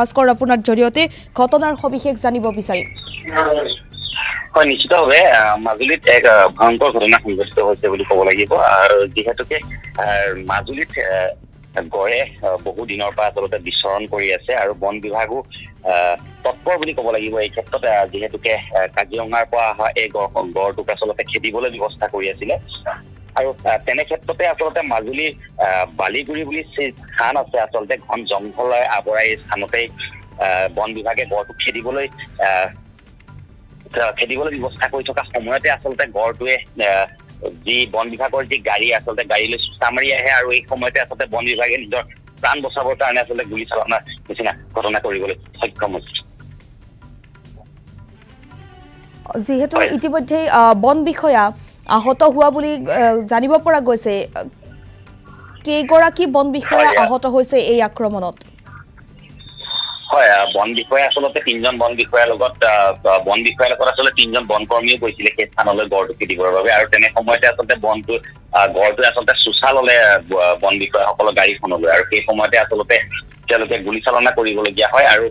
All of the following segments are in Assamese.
ভাস্কৰ আপোনাৰ জৰিয়তে ঘটনাৰ সবিশেষ জানিব বিচাৰিম। হয়, নিশ্চিতভাৱে মাজুলীত এক ভয়ংকৰ ঘটনা সংঘটিত হৈছে বুলি ক'ব লাগিব। আৰু যিহেতুকে মাজুলীত গড়ে বহু দিনৰ পৰা আচলতে বিচৰণ কৰি আছে আৰু বন বিভাগো তৎপৰ বুলি ক'ব লাগিব এই ক্ষেত্ৰত। যিহেতুকে কাজিৰঙাৰ পৰা অহা এই গড়টোক আচলতে খেদিবলৈ ব্যৱস্থা কৰি আছিলে। আৰু তেনে ক্ষেত্ৰতে আচলতে মাজুলীৰ বালিগুৰি বুলি স্থান আছে, আচলতে ঘন জংঘলে আৱৰা এই স্থানতেই বন বিভাগে গড়টো খেদিবলৈ ব্যৱস্থা কৰি থকা সময়তে আচলতে গড়টোৱে যি বন বিভাগৰ যি গাড়ী আচলতে গাড়ীলৈ চুচা মাৰি আহে আৰু এই সময়তে আচলতে বন বিভাগে নিজৰ প্ৰাণ বচাবৰ কাৰণে আচলতে গুলী চালনাৰ নিচিনা ঘটনা কৰিবলৈ সক্ষম হৈছে। যিহেতু ইতিমধ্যে বন বিষয়া আহত হোৱা বুলি জানিব পৰা গৈছে, কেইগৰাকী বন বিষয়া আহত হৈছে এই আক্ৰমণত? হয়, বন বিষয়া আচলতে 3জন বন বিষয়াৰ লগত আচলতে 3জন বন কৰ্মীও গৈছিলে সেই স্থানলৈ গড়টো খেদিবৰ বাবে। আৰু তেনে সময়তে আচলতে গড়টোৱে আচলতে চুচা ললে বন বিষয়াসকলৰ গাড়ীখনলৈ, আৰু সেই সময়তে আচলতে তেওঁলোকে গুলী চালনা কৰিবলগীয়া হয়। আৰু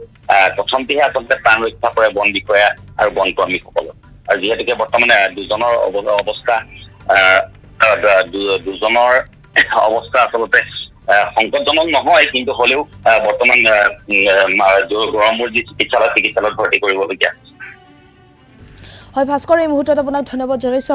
প্ৰথমতেহে আচলতে প্ৰাণ ৰক্ষা কৰে বন বিষয়া আৰু বন কৰ্মীসকলৰ। আৰু যিহেতুকে বৰ্তমান দুজনৰ অৱস্থা আচলতে সংকটজনক নহয়, কিন্তু হলেও বৰ্তমান গড়মূৰ যি চিকিৎসালয়ত ভৰ্তি কৰিবলগীয়া। হয় ভাস্কৰ, এই মুহূৰ্তত আপোনাক ধন্যবাদ জনাইছো।